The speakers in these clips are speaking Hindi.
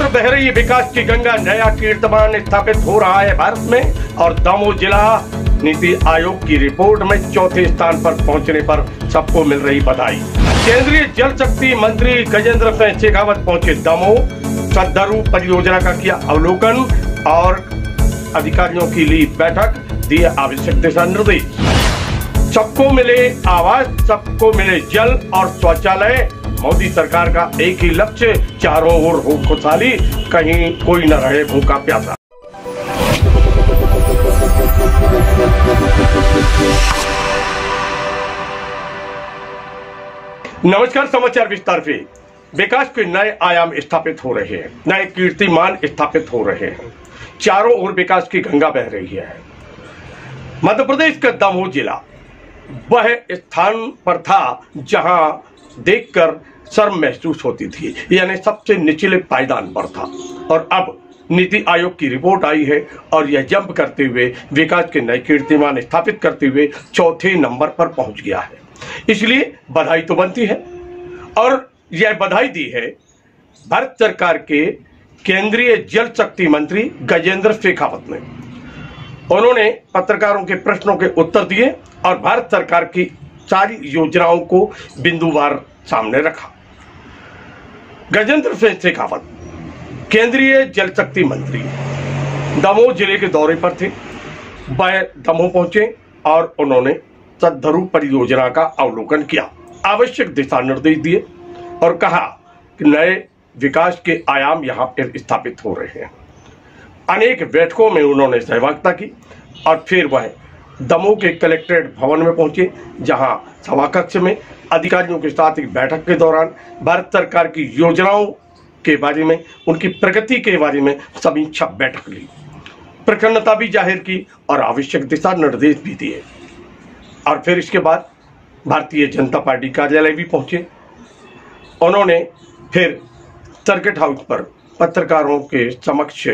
ओर बह रही विकास की गंगा, नया कीर्तिमान स्थापित हो रहा है भारत में। और दमोह जिला नीति आयोग की रिपोर्ट में चौथे स्थान पर पहुंचने पर सबको मिल रही बधाई। केंद्रीय जल शक्ति मंत्री गजेंद्र सिंह शेखावत पहुंचे दमोह, सद्धरू परियोजना का किया अवलोकन और अधिकारियों की ली बैठक, दिए आवश्यक दिशा निर्देश। सबको मिले आवास, सबको मिले जल और शौचालय, मोदी सरकार का एक ही लक्ष्य, चारों ओर हो खुशहाली, कहीं कोई न रहे भूखा प्यासा। नमस्कार, समाचार विस्तार से। विकास के नए आयाम स्थापित हो रहे हैं, नए कीर्तिमान स्थापित हो रहे हैं, चारों ओर विकास की गंगा बह रही है। मध्य प्रदेश का दमोह जिला वह स्थान पर था जहां देखकर शर्म महसूस होती थी, यानी सबसे निचले पायदान पर था। और अब नीति आयोग की रिपोर्ट आई है और यह जंप करते हुए विकास के नए कीर्तिमान स्थापित करते हुए चौथे नंबर पर पहुंच गया है। इसलिए बधाई तो बनती है और यह बधाई दी है भारत सरकार के केंद्रीय जल शक्ति मंत्री गजेंद्र शेखावत ने। उन्होंने पत्रकारों के प्रश्नों के उत्तर दिए और भारत सरकार की सारी योजनाओं को बिंदुवार सामने रखा। गजेंद्र सिंह शेखावत केंद्रीय जल शक्ति मंत्री दमोह जिले के दौरे पर थे। वह दमोह पहुंचे और उन्होंने सद्धरू परियोजना का अवलोकन किया, आवश्यक दिशा निर्देश दिए और कहा कि नए विकास के आयाम यहां पर स्थापित हो रहे हैं। अनेक बैठकों में उन्होंने सहभागिता की और फिर वह दमोह के कलेक्ट्रेट भवन में पहुंचे, जहां सभा कक्ष में अधिकारियों के साथ एक बैठक के दौरान भारत सरकार की योजनाओं के बारे में, उनकी प्रगति के बारे में समीक्षा बैठक ली, प्रसन्नता भी जाहिर की और आवश्यक दिशा निर्देश भी दिए। और फिर इसके बाद भारतीय जनता पार्टी कार्यालय भी पहुंचे। उन्होंने फिर सर्किट हाउस पर पत्रकारों के समक्ष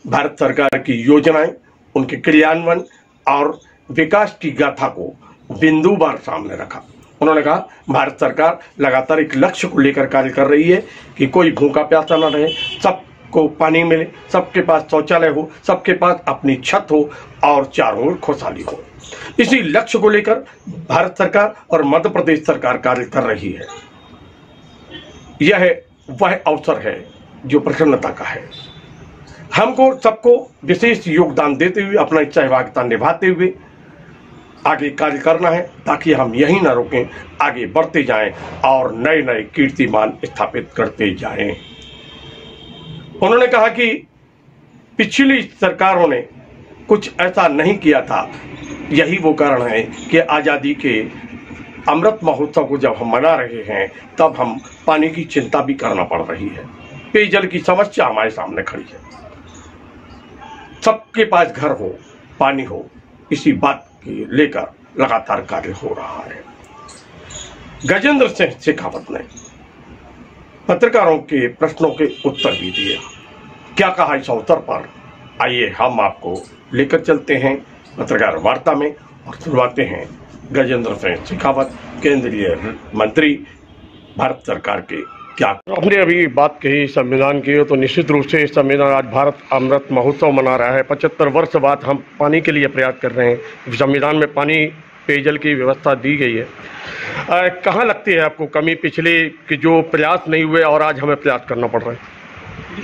भारत सरकार की योजनाएं, उनके क्रियान्वयन और विकास की गाथा को बिंदुवार सामने रखा। उन्होंने कहा भारत सरकार लगातार एक लक्ष्य को लेकर कार्य कर रही है कि कोई भूखा प्यासा न रहे, सबको पानी मिले, सबके पास शौचालय हो, सबके पास अपनी छत हो और चारों ओर खुशहाली हो। इसी लक्ष्य को लेकर भारत सरकार और मध्य प्रदेश सरकार कार्य कर रही है। यह वह अवसर है जो प्रसन्नता का है। हमको सबको विशेष योगदान देते हुए, अपना सहभागिता निभाते हुए आगे कार्य करना है, ताकि हम यहीं न रुकें, आगे बढ़ते जाएं और नए नए कीर्तिमान स्थापित करते जाएं। उन्होंने कहा कि पिछली सरकारों ने कुछ ऐसा नहीं किया था, यही वो कारण है कि आज़ादी के अमृत महोत्सव को जब हम मना रहे हैं तब हम पानी की चिंता भी करना पड़ रही है। पेयजल की समस्या हमारे सामने खड़ी है। सबके पास घर हो, पानी हो, इसी बात की लेकर लगातार कार्य हो रहा है। गजेंद्र सिंह शेखावत ने पत्रकारों के प्रश्नों के उत्तर भी दिए। क्या कहा इस अवसर पर, आइए हम आपको लेकर चलते हैं पत्रकार वार्ता में और सुनवाते हैं गजेंद्र सिंह शेखावत, केंद्रीय मंत्री भारत सरकार के क्या। आपने अभी बात कही संविधान की, तो निश्चित रूप से संविधान, आज भारत अमृत महोत्सव मना रहा है। 75 वर्ष बाद हम पानी के लिए प्रयास कर रहे हैं। संविधान में पानी, पेयजल की व्यवस्था दी गई है। कहाँ लगती है आपको कमी पिछले कि जो प्रयास नहीं हुए और आज हमें प्रयास करना पड़ रहा है?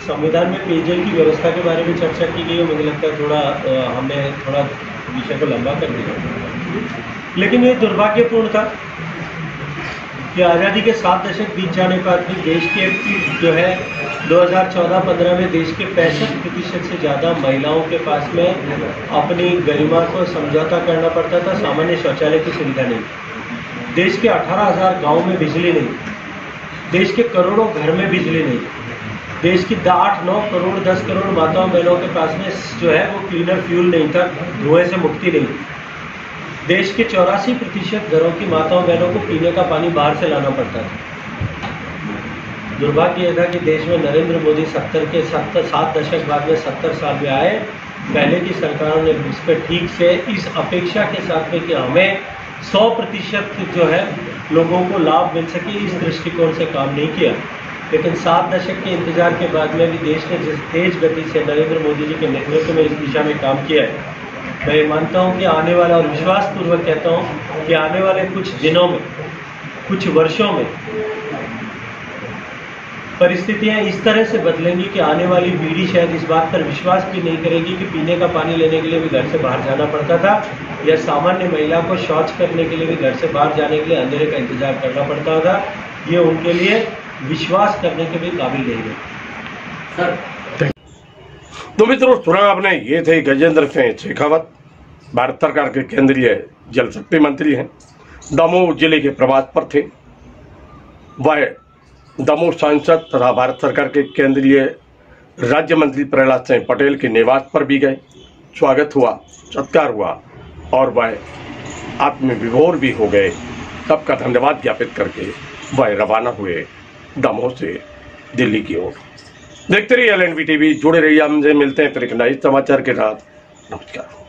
संविधान में पेयजल की व्यवस्था के बारे में चर्चा की गई है। मुझे लगता है थोड़ा हमने विषय को लंबा कर दिया, लेकिन ये दुर्भाग्यपूर्ण था कि आज़ादी के 7 दशक बीत जाने पर भी देश के जो है 2014-15 में देश के 65% से ज़्यादा महिलाओं के पास में अपनी गरिमा को समझौता करना पड़ता था। सामान्य शौचालय की सुविधा नहीं। देश के 18,000 गाँव में बिजली नहीं। देश के करोड़ों घर में बिजली नहीं। देश की 8-9 करोड़ 10 करोड़ माताओं बहनों के पास में जो है वो क्लीनर फ्यूल नहीं था, धुएं से मुक्ति नहीं। देश के 84% घरों की माताओं बहनों को पीने का पानी बाहर से लाना पड़ता था। दुर्भाग्य यह था कि देश में नरेंद्र मोदी 7 दशक बाद में 70 साल में आए। पहले की सरकारों ने इस पर ठीक से इस अपेक्षा के साथ में कि हमें 100% जो है लोगों को लाभ मिल सके, इस दृष्टिकोण से काम नहीं किया। लेकिन 7 दशक के इंतजार के बाद में भी देश ने जिस तेज गति से नरेंद्र मोदी जी के नेतृत्व में इस दिशा में काम किया है, मैं ये मानता हूँ कि आने वाला, और विश्वासपूर्वक कहता हूँ कि आने वाले कुछ दिनों में, कुछ वर्षों में परिस्थितियां इस तरह से बदलेंगी कि आने वाली पीढ़ी शायद इस बात पर विश्वास भी नहीं करेगी कि पीने का पानी लेने के लिए भी घर से बाहर जाना पड़ता था, या सामान्य महिला को शौच करने के लिए भी घर से बाहर जाने के लिए अंधेरे का इंतजार करना पड़ता था। ये उनके लिए विश्वास करने के भी काबिल नहीं है। तो मित्रों, सुना आपने, ये थे गजेंद्र सिंह शेखावत, भारत सरकार के केंद्रीय जल शक्ति मंत्री हैं। दमोह जिले के प्रवास पर थे। वह दमोह सांसद तथा भारत सरकार के केंद्रीय राज्य मंत्री प्रहलाद सिंह पटेल के निवास पर भी गए। स्वागत हुआ, सत्कार हुआ और वह आत्मविभोर भी हो गए। सबका धन्यवाद ज्ञापित करके वह रवाना हुए दमोह से दिल्ली की ओर। देखते रहिए LNV TV, जुड़े रहिए हमसे। मिलते हैं फिर एक नए समाचार के साथ। नमस्कार।